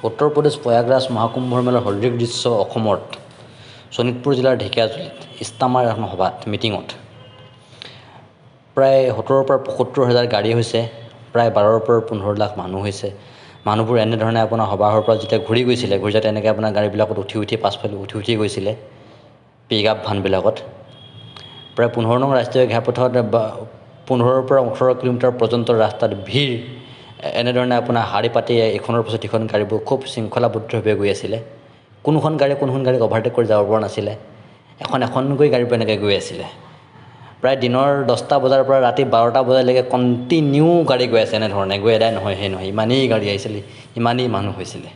উত্তৰ প্ৰদেশ প্ৰয়াগৰাজ মহাকুম্ভৰ মেলাৰ সদৃশ দৃশ্য অসমত শোণিতপুৰ জিলাৰ ঢেকীয়াজুলিত ইষ্টামাৰ এখন সভাত মিটিঙত প্ৰায় 70ৰ পৰা 75,000 গাড়ী হৈছে, প্ৰায় 12ৰ পৰা 15 লাখ মানুহ হৈছে। মানুহবোৰ এনেধৰণে আপোনাৰ সভাৰ পৰা যেতিয়া ঘূৰি গৈছিলে, ঘূৰি যাতে এনেকৈ আপোনাৰ গাড়ীবিলাকত উঠি পাছফালে উঠি গৈছিলে, পিক আপ ভানবিলাকত। প্ৰায় 15 নং ৰাষ্ট্ৰীয় ঘাইপথত 15ৰ পৰা 18 কিলোমিটাৰ পৰ্যন্ত ৰাস্তাত ভিৰ, এনেধৰণে আপোনাৰ শাৰী পাতি ইখনৰ পিছত সিখন গাড়ীবোৰ খুব শৃংখলাবদ্ধভাৱে গৈ আছিলে। কোনোখন গাড়ীক অভাৰটেক কৰি যাব পৰা নাছিলে, এখনকৈ গাড়ীবোৰ এনেকৈ গৈ আছিলে। প্ৰায় দিনৰ 10টা বজাৰ পৰা ৰাতি 12টা বজালৈকে কণ্টিনিউ গাড়ী গৈ আছে, এনেধৰণে গৈ এদাই নহয়, ইমানেই গাড়ী আহিছিলে, ইমানেই মানুহ হৈছিলে।